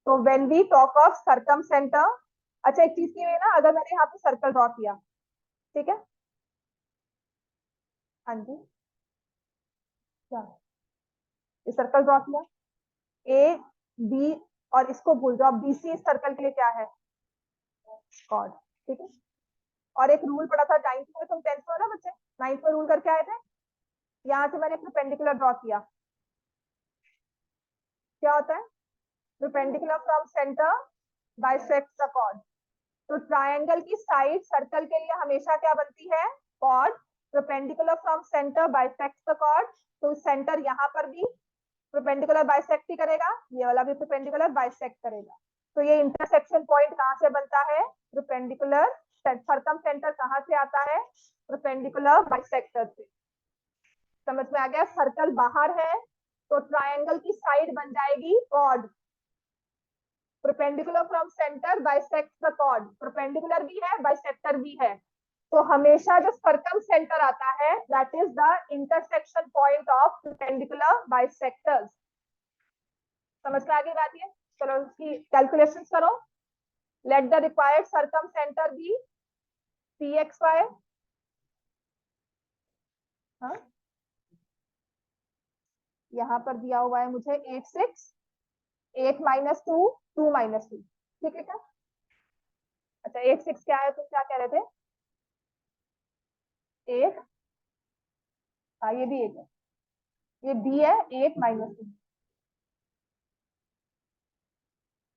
तो when we talk of circumcentre, अच्छा एक चीज की है ना, अगर मैंने यहाँ पे सर्कल ड्रॉ किया, ठीक है, हाँ जी, क्या ये सर्कल ड्रॉ किया, ए बी, और इसको भूल जाओ, बीसी इस सर्कल के लिए क्या है? कॉर्ड, ठीक है। और एक रूल पढ़ा था 9th में, तुम 10th में हो ना बच्चे, 9th में रूल करके आए थे, यहाँ से मैंने परपेंडिकुलर ड्रॉ किया, क्या होता है? Perpendicular from centre bisects the chord. तो ट्रायंगल की साइड सर्कल के लिए हमेशा क्या बनती है? Chord. Perpendicular from centre bisects the chord, तो सेंटर यहाँ पर भी परपेंडिकुलर बाइसेक्ट ही करेगा, ये वाला भी परपेंडिकुलर बाइसेक्ट करेगा। तो ये इंटरसेक्शन पॉइंट कहाँ से बनता है? परपेंडिकुलर, सर्कम सेंटर कहाँ से आता है? परपेंडिकुलर बाइसेक्टर से। समझ में आ गया? सर्कल बाहर है तो ट्रायंगल की साइड बन जाएगी chord. Perpendicular from centre bisect the chord, perpendicular भी है बाइसेक्टर भी है। तो हमेशा जो सर्कम सेंटर आता है that is the intersection point of perpendicular bisectors. समझ में आ गई बात? ये चलो उसकी कैलकुलेशंस करो। Let the required circumcentre be C X Y, हाँ यहाँ पर दिया हुआ है मुझे 8 6 8 -2 2 -2, ठीक है क्या? अच्छा 8 6 क्या है, तुम क्या कह रहे थे? 8, हाँ ये भी 8 है, ये बी है 8 -2।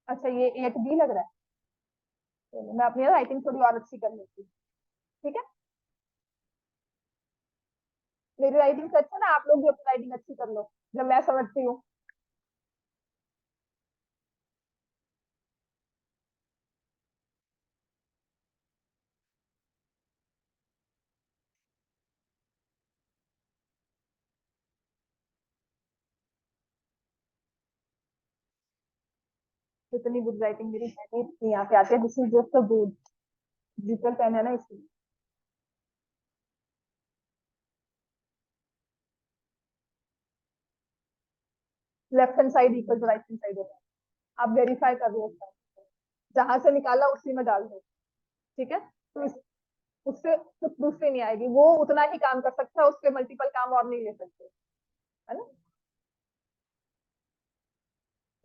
अच्छा ये 8 बी लग रहा है, चलो मैं अपनी राइटिंग थोड़ी और अच्छी कर लेती हूँ, ठीक है। मेरी राइटिंग से अच्छा ना आप लोग भी अपनी राइटिंग अच्छी कर लो जब मैं समझती हूँ। इतनी गुड राइटिंग मेरी है नहीं, यहाँ पे आते हैं, this is just a good digital pen है ना इसलिए। Left hand side equal to right hand side होता है, आप वेरीफाई कर लो उसका, जहां से निकाला उसी में डाल दो, ठीक है। तो उससे कुछ दूसरी नहीं आएगी, वो उतना ही काम कर सकता है, उससे मल्टीपल काम और नहीं ले सकते, है ना।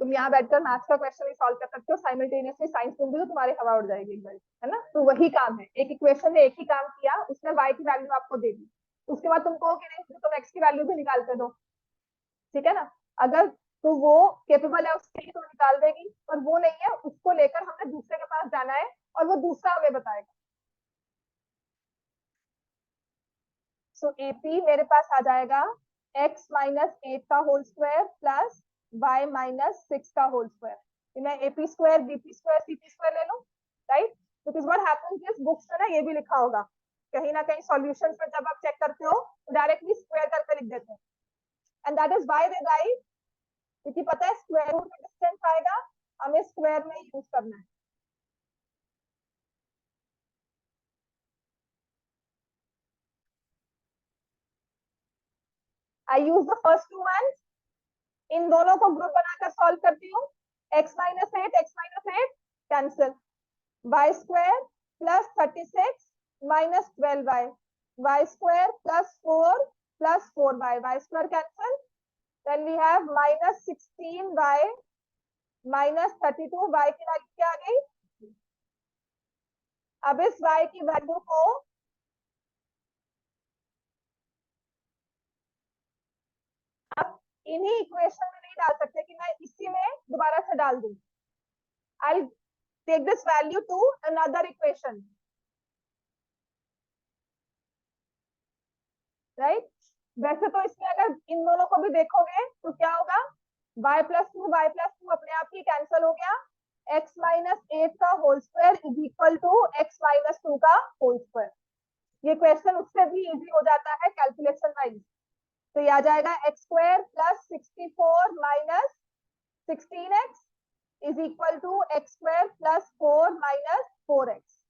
तुम यहाँ बैठकर मैथ्स का क्वेश्चन भी सॉल्व कर सकते हो साइमल्टेनियसली, साइंस में भी तो तुम्हारी हवा उड़ जाएगी एक बार, है ना। तो वही काम है, एक इक्वेशन ने एक ही काम किया, उसने y की वैल्यू आपको दे दी, उसके बाद तुम कहो कि नहीं तुम x की वैल्यू भी निकालते दो, ठीक है ना। अगर तो वो केपेबल है उसके लिए तो निकाल देगी, और वो नहीं है उसको लेकर हमें दूसरे के पास जाना है और वो दूसरा हमें बताएगा। सो एपी मेरे पास आ जाएगा x -8 का होल स्क्वायर प्लस y -6 का होल स्क्वायर। मैं AP square BP square CP square ले लूं, right. Because what happens is books में ना ये भी लिखा होगा कहीं ना कहीं सॉल्यूशंस में, जब आप चेक करते हो तो डायरेक्टली स्क्वायर करके लिख देते हैं, and that is why they right, क्योंकि पता है स्क्वायर रूट में डिस्टेंस आएगा, हमें स्क्वायर में यूज करना है। I use the first two one, इन दोनों को ग्रुप बनाकर सॉल्व करती हूँ। x -8 cancel, y square +36 -12y, y square +4 y square cancel, then we have -16y -32y की वैल्यू क्या आ गई? अब इस y की वैल्यू को आप इन्हीं इक्वेशन में नहीं डाल सकते कि मैं इसी में दोबारा से डाल दूं। I take this value to another equation, right. वैसे तो इसमें अगर इन दोनों को भी देखोगे तो क्या होगा, y+2 अपने आप ही कैंसिल हो गया, x-8 का whole square is equal to x-2 का होल स्क्वायर। ये क्वेश्चन उससे भी इजी हो जाता है कैलकुलेशन वाइज। तो ये आ जाएगा x² +64 -16x is equal to x² +4 -4x।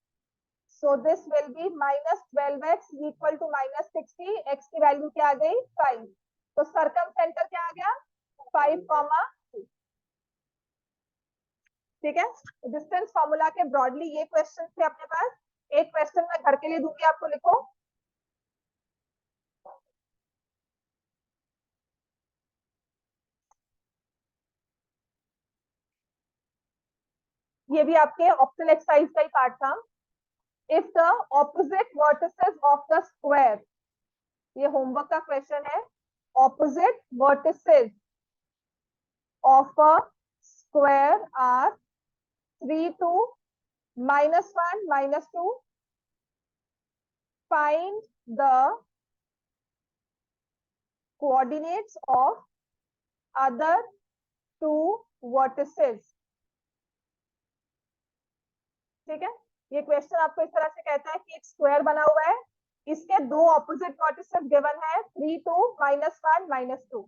So this will be -12x equal to -60, x की वैल्यू क्या आ गई 5, तो सर्कम सेंटर क्या आ गया 5,2। ठीक है, डिस्टेंस फॉर्मूला के ब्रॉडली ये क्वेश्चन थे अपने पास। एक क्वेश्चन मैं घर के लिए दूंगी आपको, लिखो। ये भी आपके ऑप्शनल एक्सरसाइज का ही पार्ट था। If the opposite vertices of the square, ये होमवर्क का क्वेश्चन है, opposite vertices of a square are 3, 2, -1, -2, find the coordinates of other two vertices। ठीक है, ये क्वेश्चन आपको इस तरह से कहता है कि एक स्क्वायर बना हुआ है, इसके दो ऑपोजिट वर्टिसेस गिवन है 3, 2, -1, -2।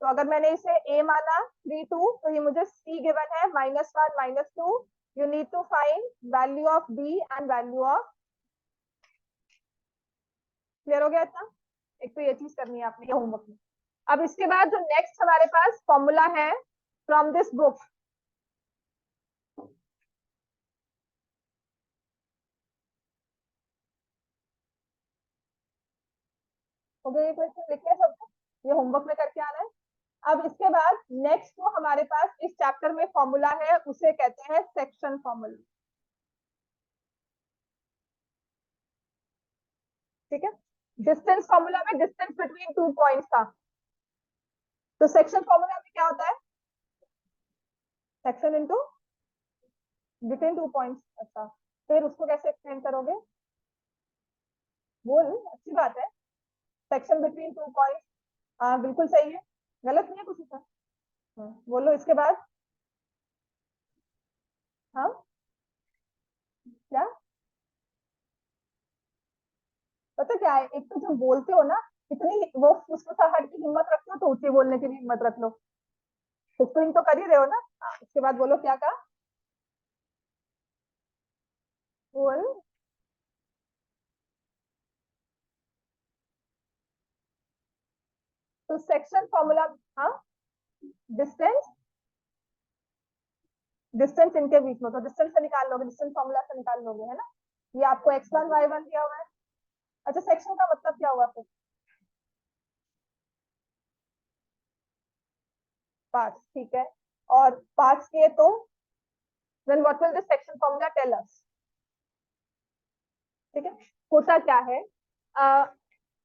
तो अगर मैंने इसे a माना 3, 2, तो ये मुझे c गिवन है -1, -2। You need to find value of b and value of. Clear हो गया इतना? एक तो ये चीज करनी है आपने ये होमवर्क में। अब इसके बाद जो नेक्स्ट हमारे पास फॉर्मूला है फ्रॉम दिस बुक, हो गया ये क्वेश्चन लिखे सब, ये होमवर्क में करके आना है। अब इसके बाद नेक्स्ट जो हमारे पास इस चैप्टर में फॉर्मूला है उसे कहते हैं सेक्शन फॉर्मूला। ठीक है, डिस्टेंस फॉर्मूला में डिस्टेंस बिटवीन 2 पॉइंट्स था, तो सेक्शन फॉर्मूला में क्या होता है सेक्शन इनटू बिटवीन 2 पॉइंट्स। अच्छा, फिर उसको कैसे एक्सप्लेन करोगे? बोल, अच्छी बात है, सेक्शन बिटवीन 2 पॉइंट्स। हाँ बिल्कुल सही है, गलत नहीं है कुछ इसका। बोलो इसके बाद। हाँ, क्या पता क्या है, एक तो जब बोलते हो ना इतनी वो फुसफुसाहट की हिम्मत रखते हो, तो ऊंचे बोलने की भी हिम्मत रख लो। फिफ्टिंग तो कर ही रहे हो ना। हाँ, उसके बाद बोलो क्या कहा। बोल। तो सेक्शन फॉर्मूला। हाँ, डिस्टेंस, डिस्टेंस इनके बीच में, तो डिस्टेंस से निकाल लोगे, डिस्टेंस फॉर्मूला से निकाल लोगे, है ना। ये आपको x1 y1 दिया हुआ है। अच्छा, सेक्शन का मतलब क्या हुआ फिर? पार्ट्स, ठीक है। और पार्ट्स किए तो then what will the section formula tell us? ठीक है, होता क्या है,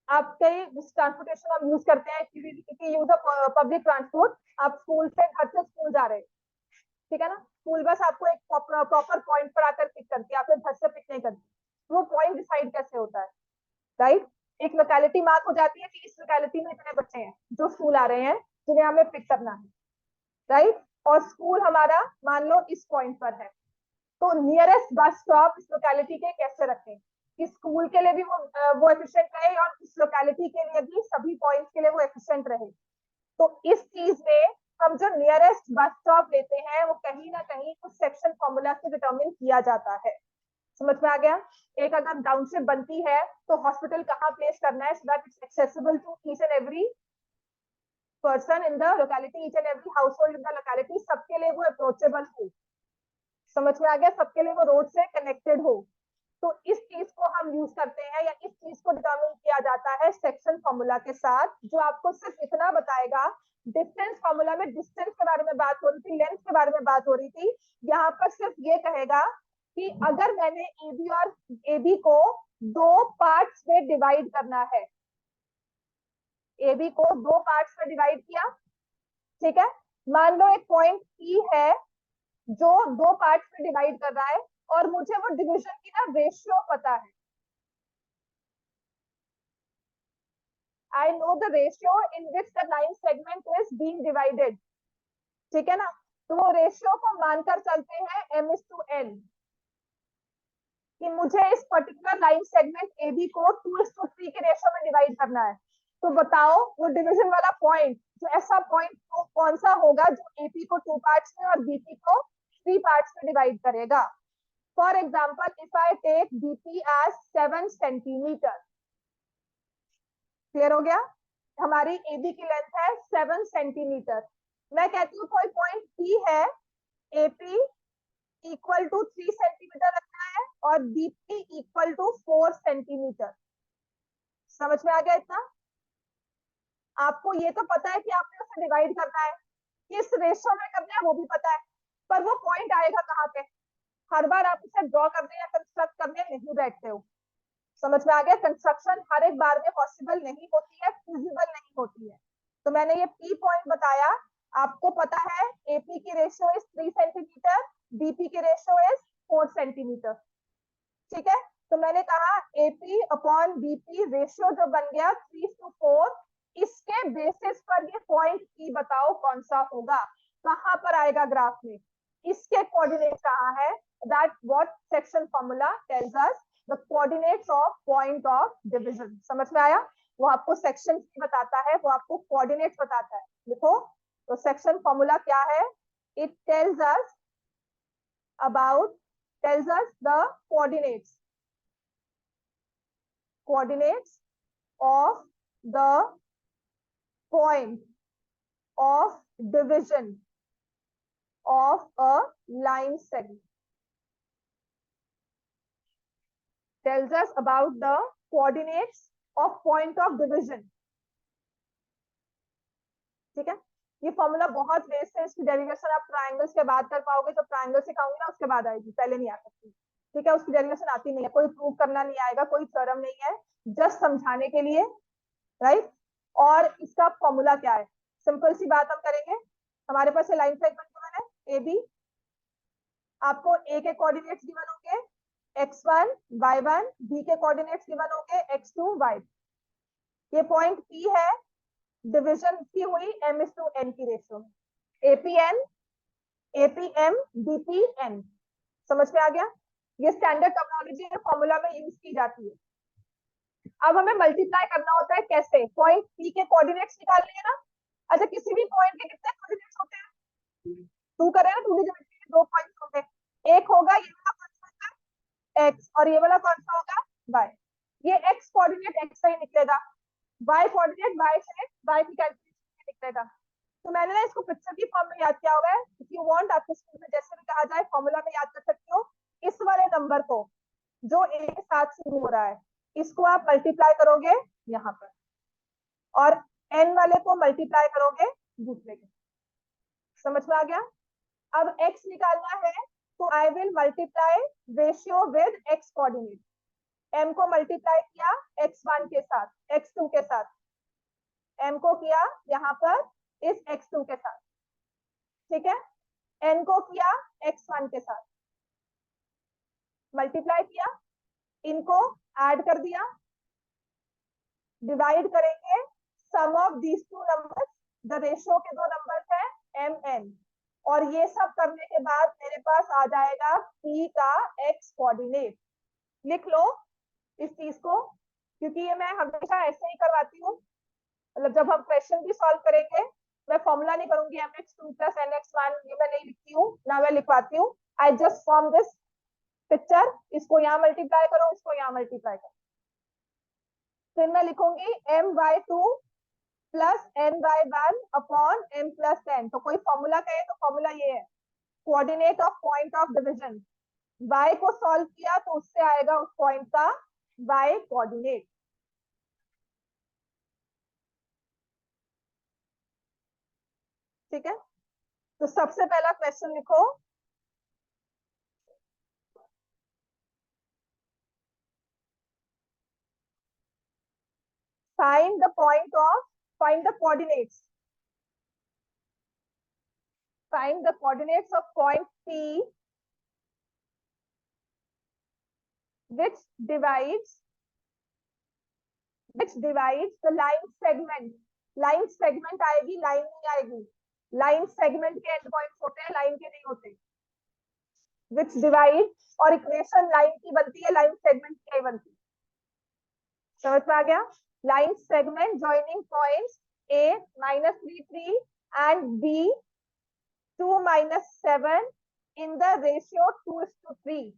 आप कई ट्रांसपोर्टेशन आप यूज करते हैं, यूज ऑफ पब्लिक ट्रांसपोर्ट। आप स्कूल से, घर से स्कूल जा रहे हैं, ठीक है ना, स्कूल बस आपको एक प्रॉपर पॉइंट पर आकर पिक करती है, आपके घर से पिक नहीं करती। वो पॉइंट डिसाइड कैसे होता है, राइट? एक लोकेलिटी मार्क हो जाती है कि इस लोकेलिटी में इतने बच्चे हैं जो स्कूल आ रहे हैं, जिन्हें हमें पिक करना है, राइट? और स्कूल हमारा मान लो इस पॉइंट पर है, तो नियरेस्ट बस स्टॉप इस लोकेलिटी के कैसे रखें कि स्कूल के लिए भी वो एफिशिएंट रहे, और इस लोकेलिटी के लिए भी सभी पॉइंट्स के लिए वो एफिशिएंट रहे। तो इस चीज में हम जो नियरेस्ट बस स्टॉप लेते हैं वो कहीं ना कहीं उस सेक्शन फॉर्मूला से डिटरमिन किया जाता है। समझ में आ गया? एक अगर टाउनशिप बनती है तो हॉस्पिटल कहाँ प्लेस करना है, so that it's accessible to each and every person in the locality, each and every household in the locality, सबके लिए वो अप्रोचेबल हो। समझ में आ गया? सबके लिए वो रोड से कनेक्टेड हो। तो इस चीज को हम यूज करते हैं, या इस चीज को डिटरमिन किया जाता है सेक्शन फॉर्मूला के साथ, जो आपको सिर्फ इतना बताएगा। डिस्टेंस फॉर्मूला में डिस्टेंस के बारे में बात हो रही थी, लेंथ के बारे में बात हो रही थी, यहाँ पर सिर्फ ये कहेगा कि अगर मैंने AB और AB को दो पार्ट्स में डिवाइड करना है, AB को दो पार्ट्स में डिवाइड किया, ठीक है, मान लो एक पॉइंट P है जो दो पार्ट्स में डिवाइड कर रहा है, और मुझे वो डिवीजन की ना रेशियो पता है। I know the ratio in which the line segment is being divided, ठीक है ना। तो वो रेशियो को मानकर चलते हैं M:N, कि मुझे इस पर्टिकुलर लाइन सेगमेंट AB को 2:3 के रेशियो में डिवाइड करना है। तो बताओ वो डिवीजन वाला पॉइंट, जो ऐसा पॉइंट कौन सा होगा जो AP को 2 पार्ट्स में और BP को 3 पार्ट्स में डिवाइड करेगा? For example, if I take BP as 7 centimetre, clear हो गया, हमारी AB की लेंथ है 7 सेंटीमीटर, मैं कहती हूँ कोई पॉइंट P है, AP इक्वल टू 3 सेंटीमीटर रखना है और BP इक्वल टू 4 सेंटीमीटर। समझ में आ गया इतना? आपको ये तो पता है कि आपने उसे डिवाइड करना है, किस रेशियो में करना है वो भी पता है, पर वो पॉइंट आएगा कहाँ पे? हर बार आप उसे ड्रॉ करने या कंस्ट्रक्ट करने नहीं बैठते हो। समझ में आ गया? कंस्ट्रक्शन हर एक बार में पॉसिबल नहीं होती है, फिजिबल नहीं होती है। तो मैंने ये पी पॉइंट बताया, आपको पता है एपी की रेशियो इज 3 सेंटीमीटर, बीपी की रेशियो इज 4 सेंटीमीटर। ठीक है, तो मैंने कहा एपी अपॉन बीपी रेशियो जो बन गया 3:4, इसके बेसिस पर ये पॉइंट पी बताओ कौन सा होगा, कहां पर आएगा ग्राफ में, इसके कोऑर्डिनेट कहाँ है, that what section formula tells us the coordinates of point of division. समझ में आया? वो आपको सेक्शन बताता है, वो आपको कोऑर्डिनेट्स बताता है। लिखो, तो सेक्शन फॉर्मूला क्या है? It tells us about, tells us the coordinates of the point of division of a line segment. Tells us about the coordinates of point of division. ठीक है, ये फॉर्मूला बहुत बेस्ट है, इसकी डेरिवेशन आप triangles के बाद कर पाओगे, जब ट्रायंगल सिखाऊंगी ना उसके बाद आएगी, पहले नहीं आ सकती। ठीक है, उसकी डेरिवेशन आती नहीं है, कोई प्रूव करना नहीं आएगा, कोई थ्योरम नहीं है, जस्ट समझाने के लिए, राइट। और इसका फॉर्मूला क्या है? सिंपल सी बात हम करेंगे, हमारे पास लाइन सेगमेंट गिवन है ए बी, आपको ए के कोऑर्डिनेट्स गिवन होंगे x1 y1, बी के कोऑर्डिनेट्स गिवन होंगे x2 y2। ये पॉइंट पी है, डिवीजन की हुई m/n की रेशियो में, एपीएन एपीएम बीपीएन। समझ में आ गया? ये स्टैंडर्ड टर्मिनोलॉजी है, फॉर्मूला में यूज की जाती है। अब हमें मल्टीप्लाई करना होता है, कैसे? पॉइंट पी के कोऑर्डिनेट्स निकालने हैं ना। अच्छा, किसी भी पॉइंट के कितने कोऑर्डिनेट्स होते हैं? टू करें ना, 2D ज्योमेट्री में 2 पॉइंट्स होंगे, एक होगा ये वाला कौन सा होगा x, और ये वाला कौन सा होगा y। ये x कोऑर्डिनेट x से ही निकलेगा, y कोऑर्डिनेट y से y की कैलकुलेशन निकलेगा। तो मैंने ना इसको पिक्चर की फॉर्म में याद किया हुआ है, इफ यू वांट आपके स्कूल में जैसे भी कहा जाए फॉर्मूला में याद कर सकते हो। इस वाले नंबर को जो a के साथ शुरू हो रहा है, इसको आप मल्टीप्लाई करोगे यहाँ पर, और n वाले को मल्टीप्लाई करोगे दूसरे के। समझ में आ गया? अब x निकालना है, तो I will multiply ratio with x coordinate. m को मल्टीप्लाई किया x1 के साथ, x2 के साथ, m को किया यहाँ पर इस x2 के साथ, ठीक है, n को किया x1 के साथ, मल्टीप्लाई किया, इनको ऐड कर दिया, डिवाइड करेंगे sum of these two numbers, the ratio के दो नंबर्स है mn, और ये सब करने के बाद मेरे पास आ जाएगा p का x कोऑर्डिनेट। लिख लो इस चीज को, क्योंकि ये मैं हमेशा ऐसे ही करवाती हूँ, मतलब जब हम क्वेश्चन भी सॉल्व करेंगे मैं फॉर्मूला नहीं करूंगी mx2 प्लस nx1, ये मैं नहीं लिखती हूँ ना, मैं लिखवाती हूँ, I just form this picture, इसको यहाँ मल्टीप्लाई करो, इसको यहाँ मल्टीप्लाई करो, फिर मैं लिखूंगी my2 plus n/1 upon m plus n। तो कोई फॉर्मूला कहे तो फॉर्मूला ये है, coordinate of point of division, y को सॉल्व किया तो उससे आएगा उस पॉइंट का y कोऑर्डिनेट। ठीक है, तो सबसे पहला क्वेश्चन लिखो, find the point of, find the coordinates, find the coordinates of point P which divides the line segment। Line segment आएगी, लाइन नहीं आएगी, लाइन सेगमेंट के एंड पॉइंट्स होते हैं, लाइन के नहीं होते। विच डिवाइड, और इक्वेशन लाइन की बनती है, लाइन सेगमेंट की नहीं बनती। समझ में आ गया? Line segment joining points a -3 and b 2 - 7 in the ratio 2:3।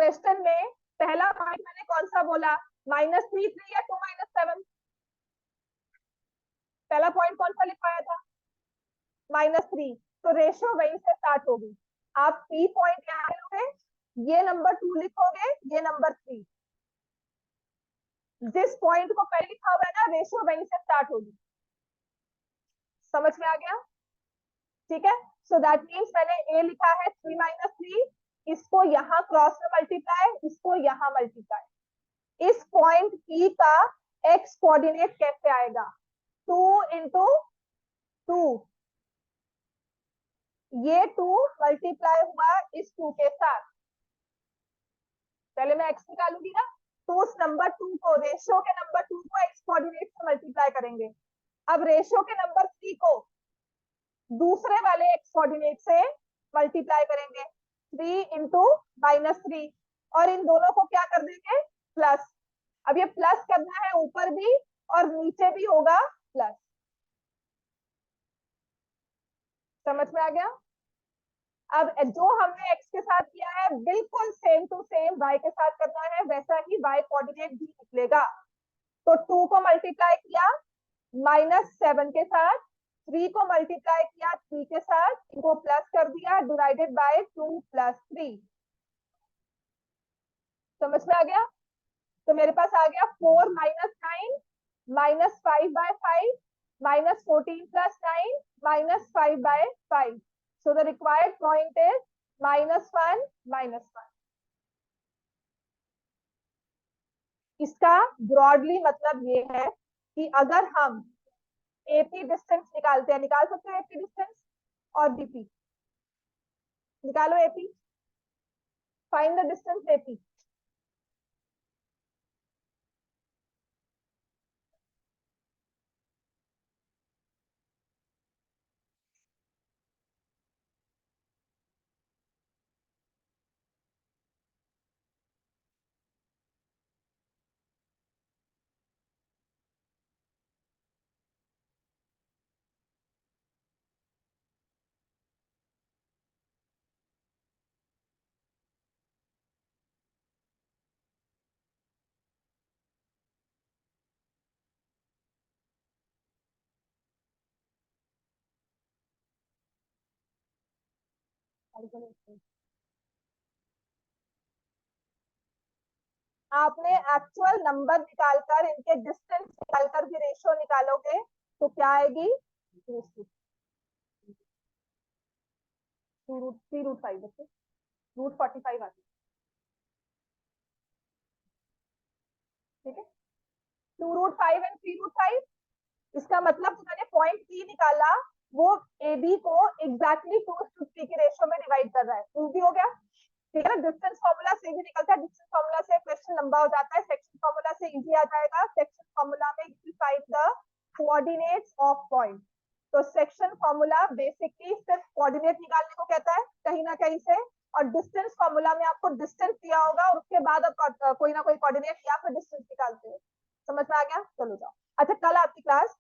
Question में पहला पॉइंट मैंने कौन सा बोला, -3 3 या 2 -7? पहला पॉइंट कौन सा लिखवाया था, -3। तो रेशियो वहीं से स्टार्ट होगी। आप पी पॉइंट यहाँ लोगे, ये नंबर 2 लिखोगे, ये नंबर 3। जिस पॉइंट को पहले लिखा हुआ है ना, रेशियो वहीं से स्टार्ट होगी। समझ में आ गया? ठीक है। सो दैट मीन्स मैंने ए लिखा है 3 -3, इसको यहाँ क्रॉस में मल्टीप्लाई, इसको यहाँ मल्टीप्लाई। इस पॉइंट पी का एक्स कोऑर्डिनेट कैसे आएगा, 2 × 2, ये 2 मल्टीप्लाई हुआ इस 2 के साथ। पहले मैं एक्स निकालूंगी ना, तो उस नंबर 2 को, रेशियो के नंबर 2 को एक्स कोऑर्डिनेट से मल्टीप्लाई करेंगे। अब रेशियो के नंबर 3 को दूसरे वाले एक्स कोऑर्डिनेट से मल्टीप्लाई करेंगे, 3 × -3, और इन दोनों को क्या कर देंगे, प्लस। अब ये प्लस करना है ऊपर भी और नीचे भी होगा प्लस। समझ में आ गया? अब जो हमने x के साथ किया है बिल्कुल सेम टू सेम y के साथ करना है, वैसा ही y कोऑर्डिनेट भी निकलेगा। तो 2 को मल्टीप्लाई किया -7 के साथ, 3 को मल्टीप्लाई किया 3 के साथ, इनको प्लस कर दिया, डिवाइडेड बाय 2 + 3। समझ में आ गया? तो मेरे पास आ गया 4 - 9 -5/5 -14 + 9 -5/5। So the required point is -1 -1। इसका ब्रॉडली मतलब ये है कि अगर हम एपी डिस्टेंस निकालते हैं, निकाल सकते हैं एपी डिस्टेंस और बीपी, निकालो AP, find the distance AP. आपने एक्चुअल नंबर निकालकर, इनके डिस्टेंस निकालकर भी रेशियो निकालोगे तो क्या आएगी, 2√3√5 बच्चे, √45 आती है। ठीक है, 2√5 एंड 3√5। इसका मतलब उन्होंने पॉइंट पी निकाला, वो ए बी को एग्जैक्टली 2:3 के रेशियो में डिवाइड कर रहा है। प्रूव भी हो गया। ठीक है ना, डिस्टेंस फॉर्मूला से भी निकलता है, डिस्टेंस फॉर्मूला से क्वेश्चन लंबा हो जाता है, सेक्शन फॉर्मूला से इजी आ जाएगा। सेक्शन फॉर्मूला में you find the coordinates of point. तो सेक्शन फॉर्मूला बेसिकली सिर्फ कोऑर्डिनेट निकालने को कहता है कहीं ना कहीं से, और डिस्टेंस फॉर्मूला में आपको डिस्टेंस दिया होगा और उसके बाद आप कोई ना कोई कोऑर्डिनेट या फिर डिस्टेंस निकालते हो। समझ में आ गया? चलो जाओ। अच्छा, कल आपकी क्लास